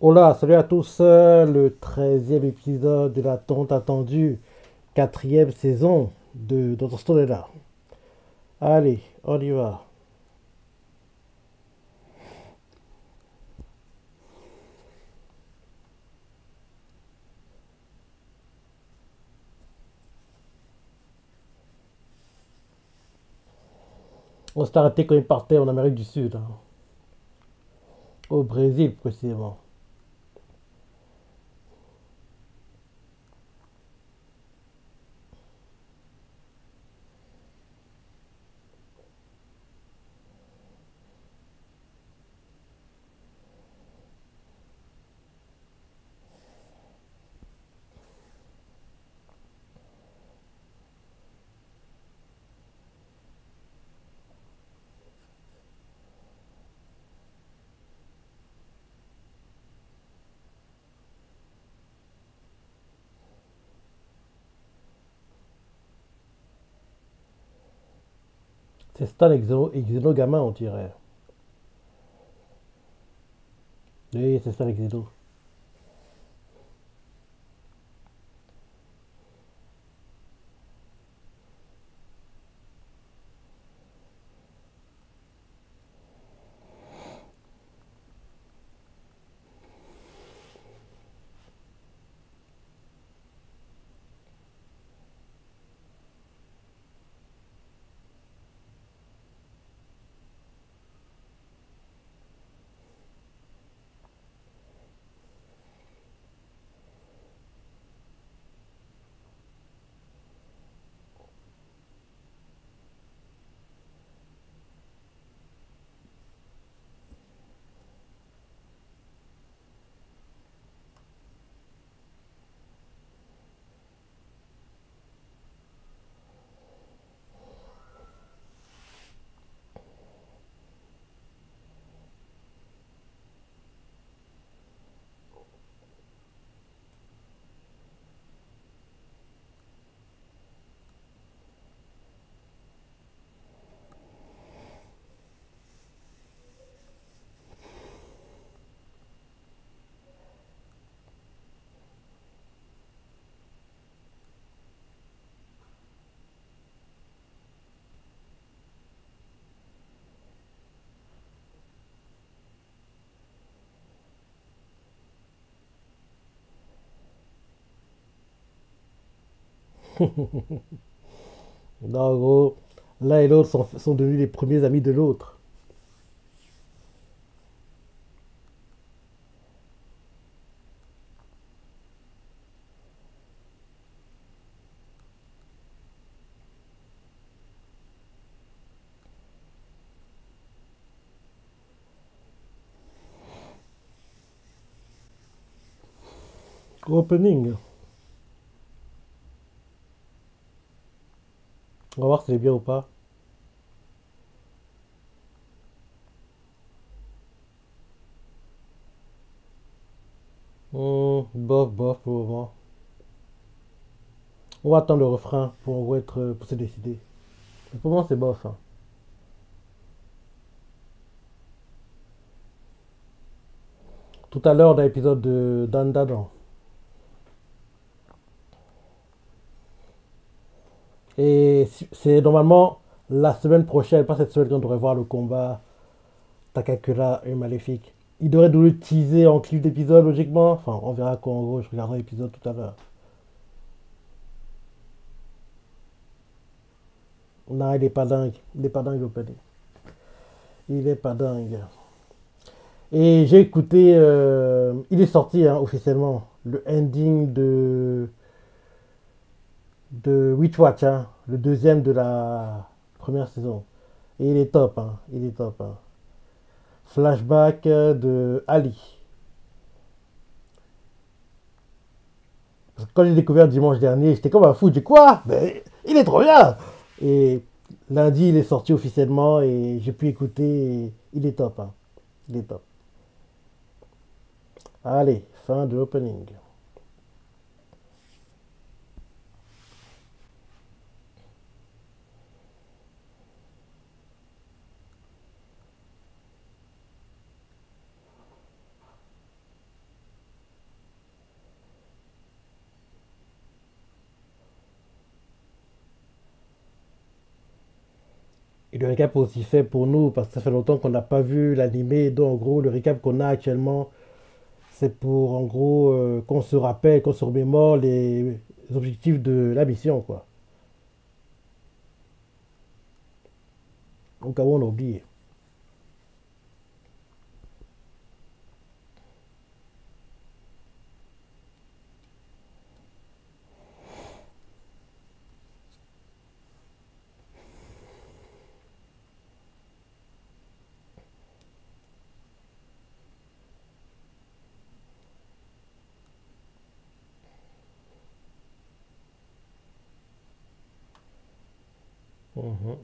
Hola, salut à tous, le 13e épisode de la tant attendue quatrième saison de Dr. Stone est là. Allez, on y va. On s'est arrêté quand il partait en Amérique du Sud, hein, au Brésil précisément. C'est Stan Exono gamin, on dirait. Oui, c'est Stan Exono. Non, en gros, l'un et l'autre sont devenus les premiers amis de l'autre. Opening. On va voir si c'est bien ou pas. Bof, bof pour le moment. On va attendre le refrain pour se décider. Mais pour moi, c'est bof, hein. Tout à l'heure, dans l'épisode de d'Andadan. Et c'est normalement la semaine prochaine, pas cette semaine, qu'on devrait voir le combat Takakura et Maléfique. Il devrait nous le teaser en clip d'épisode, logiquement. Enfin, on verra quoi, en gros, je regarderai l'épisode tout à l'heure. Non, il est pas dingue. Il est pas dingue, l'opening. Il est pas dingue. Et j'ai écouté, il est sorti hein, officiellement, le ending de Witch Watch, hein, le deuxième de la première saison. Et il est top, hein, il est top, hein. Flashback de Ali. Parce que quand j'ai découvert dimanche dernier, j'étais comme un fou. J'ai dit quoi? Mais il est trop bien! Et lundi, il est sorti officiellement et j'ai pu écouter. Et il est top, hein. Il est top. Allez, fin de l'opening. Et le récap est aussi fait pour nous, parce que ça fait longtemps qu'on n'a pas vu l'animé, donc en gros, le récap qu'on a actuellement, c'est pour en gros qu'on se rappelle, qu'on se remémore les objectifs de la mission, quoi. Au cas où on a oublié. Mhm.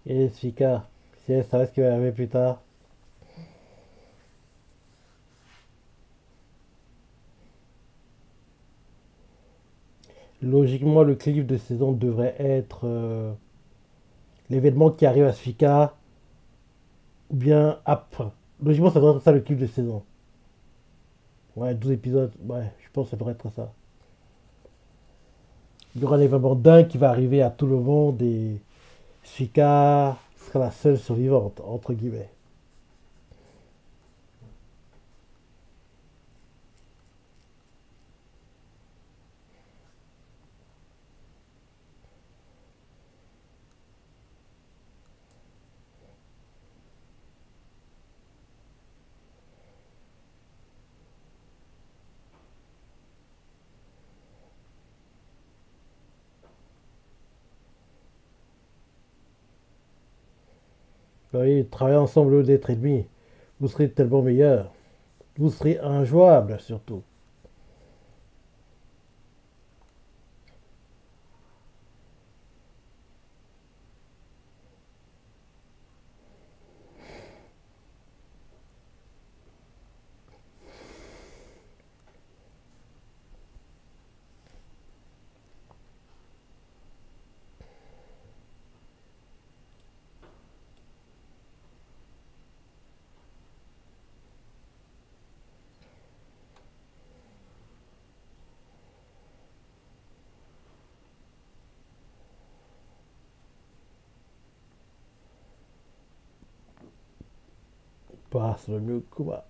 Et Sika, si elle savait ce qui va arriver plus tard. Logiquement, le cliff de saison devrait être l'événement qui arrive à Sfika, ou bien après. Logiquement, ça devrait être ça le cliff de saison. Ouais, 12 épisodes, ouais, je pense que ça devrait être ça. Il y aura un événement dingue qui va arriver à tout le monde et Sfika sera la seule survivante, entre guillemets. Bah oui, travaillez ensemble au lieu d'être ennemis. Vous serez tellement meilleurs. Vous serez injouables, surtout. Passe le mieux Kuma.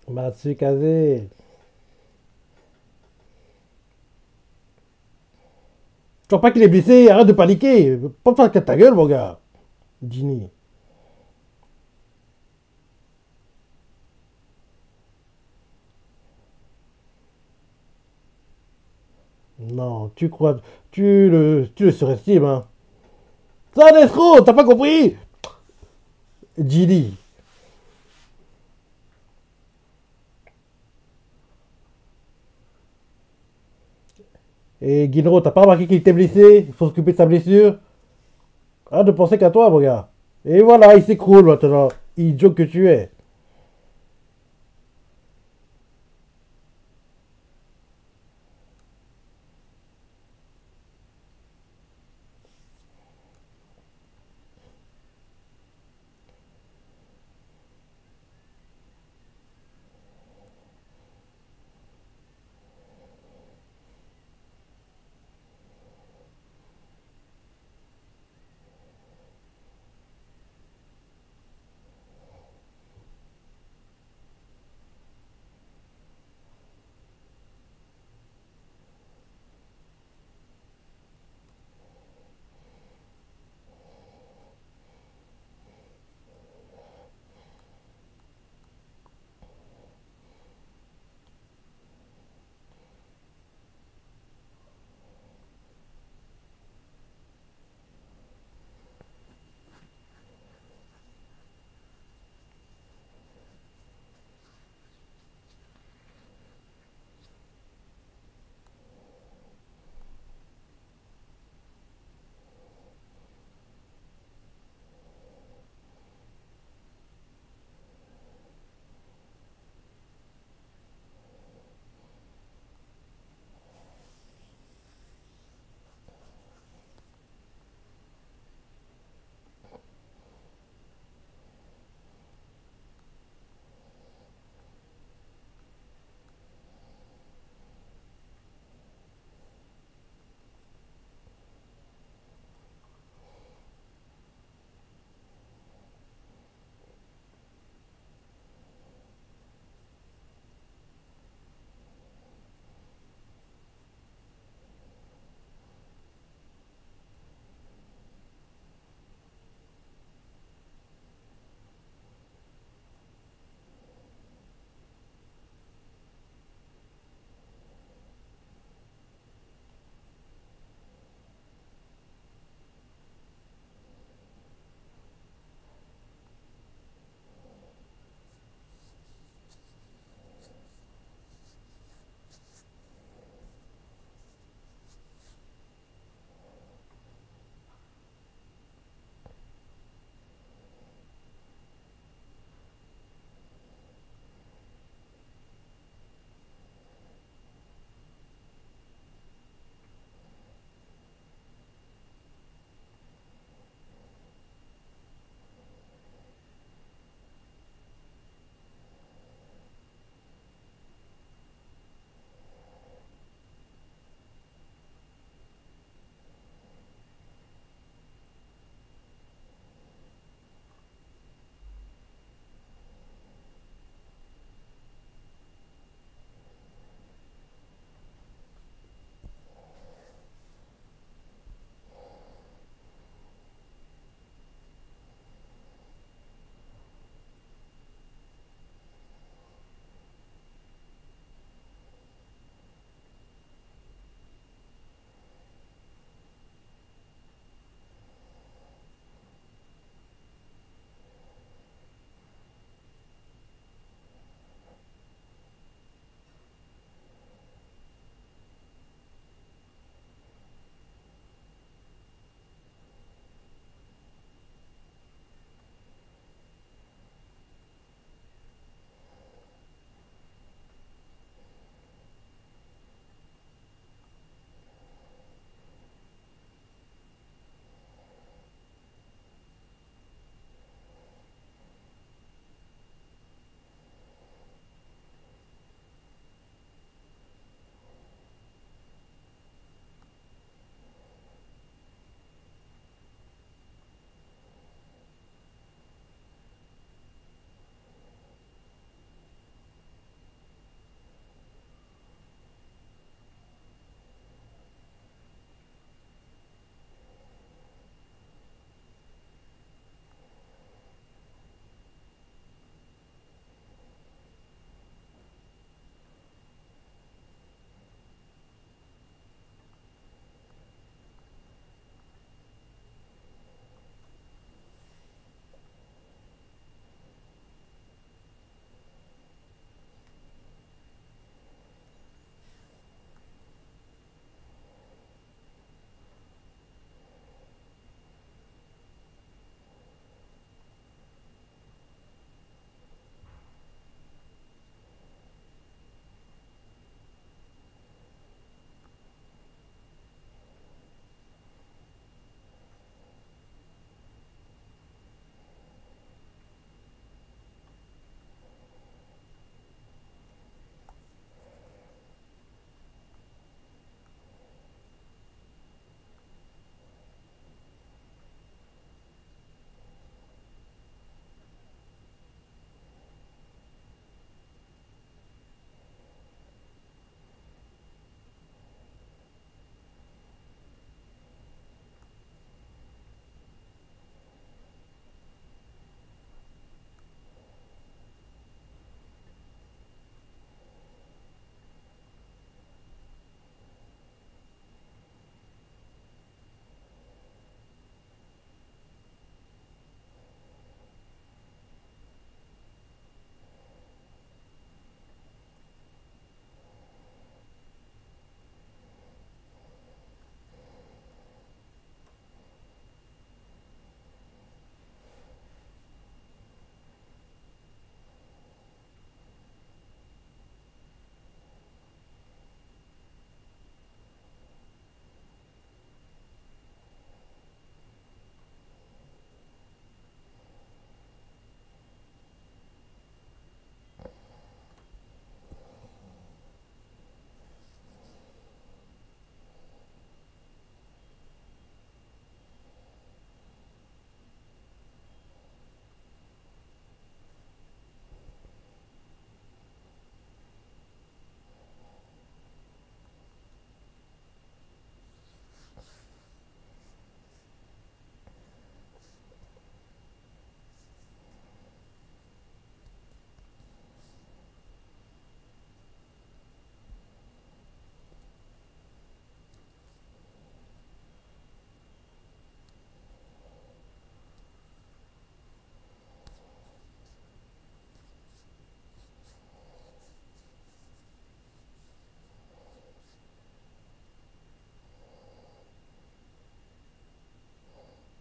Matsukaze. Tu vois pas qu'il est blessé, arrête de paniquer. Pas faire ta gueule, mon gars. Ginny. Non, tu crois. Tu le surestimes, hein. C'est un escroc, t'as pas compris? Ginny. Et Guinro, t'as pas remarqué qu'il était blessé? Il faut s'occuper de sa blessure. Arrête de penser qu'à toi, mon gars. Et voilà, il s'écroule maintenant. Idiot que tu es.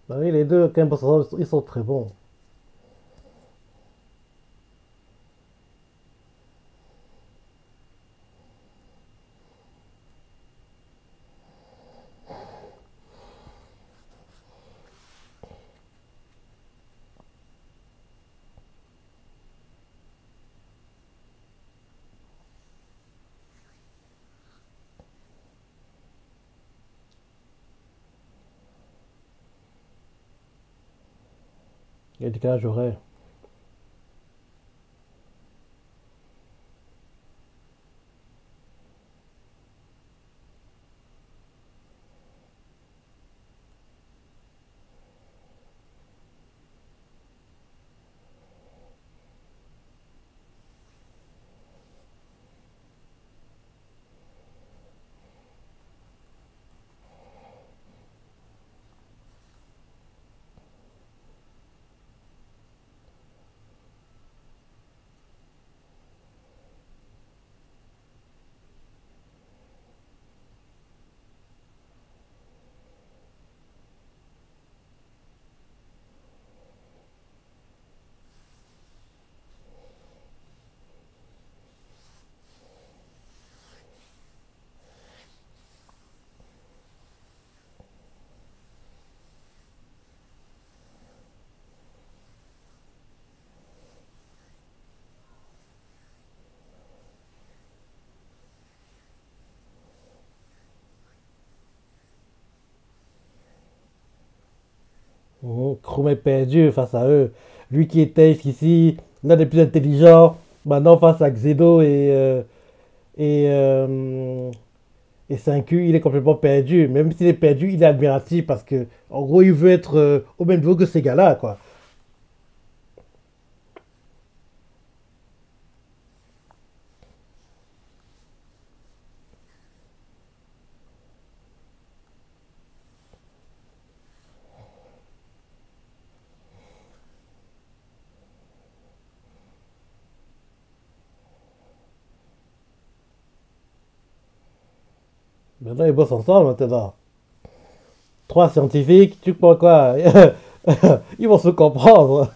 Bah oui, les deux, quand même, ils sont très bons. Il y a des décalage horaire. Chrome est perdu face à eux. Lui qui était ici l'un des plus intelligents, maintenant face à Xedo et, euh, et 5U, il est complètement perdu. Même s'il est perdu, il est admiratif parce que, en gros, il veut être au même niveau que ces gars-là, quoi. Maintenant, ils bossent ensemble, maintenant. Trois scientifiques, tu crois quoi? Ils vont se comprendre.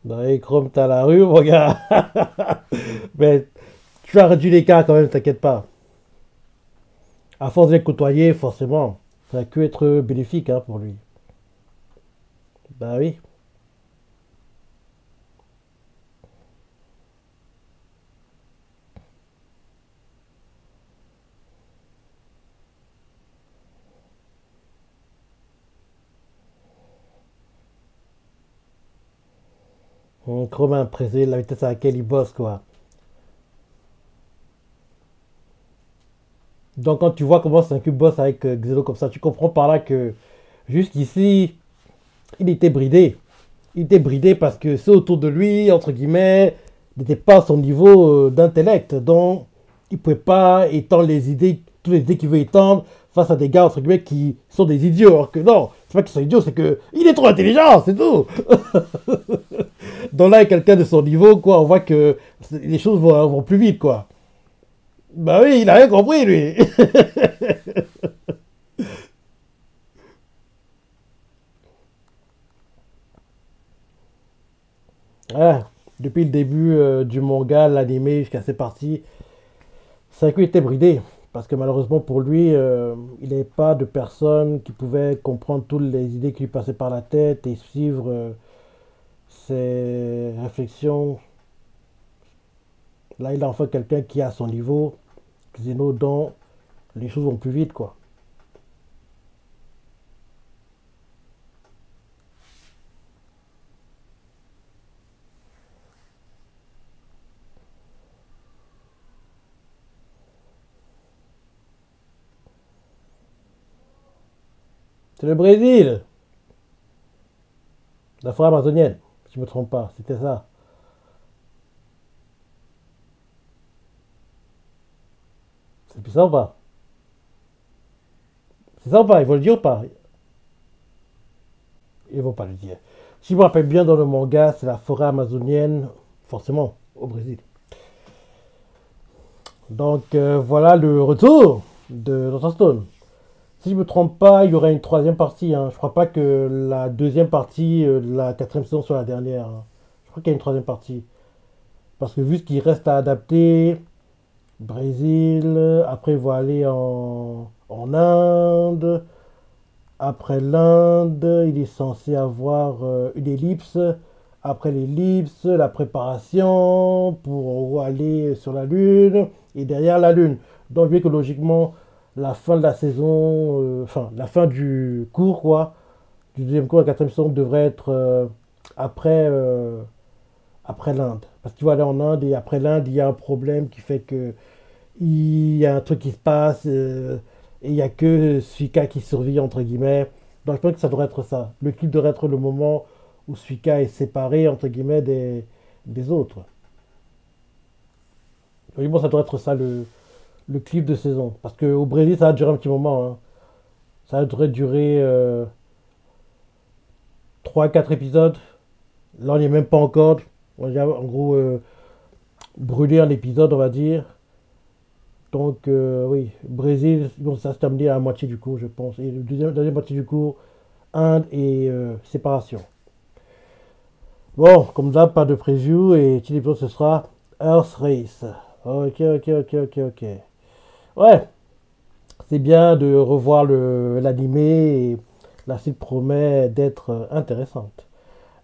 Dans les Chrome, t'as la rue, mon gars. Mais tu as réduit l'écart quand même, t'inquiète pas. À force de les côtoyer, forcément, ça va que être bénéfique hein, pour lui. Bah oui. Chrome a impressé la vitesse à laquelle il bosse, quoi. Donc quand tu vois comment c'est un cube boss avec Xeno comme ça, tu comprends par là que jusqu'ici, il était bridé. Il était bridé parce que ceux autour de lui, entre guillemets, n'étaient pas à son niveau d'intellect. Donc, il ne pouvait pas étendre les idées, toutes les idées qu'il veut étendre face à des gars, entre guillemets, qui sont des idiots. Alors que non, c'est pas qu'ils sont idiots, c'est qu'il est trop intelligent, c'est tout. Donc là, quelqu'un de son niveau, quoi, on voit que les choses vont plus vite, quoi. Bah oui, il a rien compris, lui. Ah, depuis le début du manga, l'anime, jusqu'à ces parties, Saku était bridé. Parce que malheureusement pour lui, il n'avait pas de personne qui pouvait comprendre toutes les idées qui lui passaient par la tête et suivre ses réflexions. Là, il a enfin quelqu'un qui est à son niveau, Xeno, dont les choses vont plus vite, quoi. C'est le Brésil, la forêt amazonienne, si je ne me trompe pas, c'était ça. C'est plus ça ou pas? C'est ça ou pas? Ils vont le dire ou pas? Ils vont pas le dire. Si je me rappelle bien dans le manga, c'est la forêt amazonienne forcément, au Brésil. Donc voilà le retour de Dr. Stone. Si je ne me trompe pas, il y aura une troisième partie. Hein. Je ne crois pas que la deuxième partie de la quatrième saison soit la dernière. Hein. Je crois qu'il y a une troisième partie. Parce que vu ce qu'il reste à adapter, Brésil, après il va aller en Inde. Après l'Inde, il est censé avoir une ellipse. Après l'ellipse, la préparation pour aller sur la Lune. Et derrière la Lune. Donc, vu que logiquement, la fin de la saison, enfin, la fin du cours, quoi, du deuxième cours, la quatrième saison devrait être après, après l'Inde. Parce qu'il va aller en Inde et après l'Inde, il y a un problème qui fait que il y a un truc qui se passe et il n'y a que Suika qui survit, entre guillemets. Donc je pense que ça devrait être ça. Le clip devrait être le moment où Suika est séparé, entre guillemets, des autres. Oui, bon, ça devrait être ça le clip de saison. Parce qu'au Brésil, ça va durer un petit moment. Hein. Ça devrait durer 3-4 épisodes. Là, on n'y est même pas encore. On a en gros brûlé un épisode, on va dire. Donc, oui, Brésil, bon, ça se terminer à la moitié du cours, je pense. Et le deuxième moitié du cours, Inde et séparation. Bon, comme ça, pas de preview. Et petit épisode, ce sera Earth Race. Ok, ok, ok, ok, ok. Ouais, c'est bien de revoir l'animé et la suite promet d'être intéressante.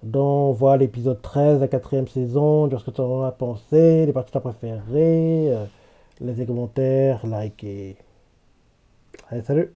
Donc, voilà l'épisode 13 de la quatrième saison. Dis ce que tu en as pensé, les parties que tu as préférées, les commentaires, likez. Allez, salut!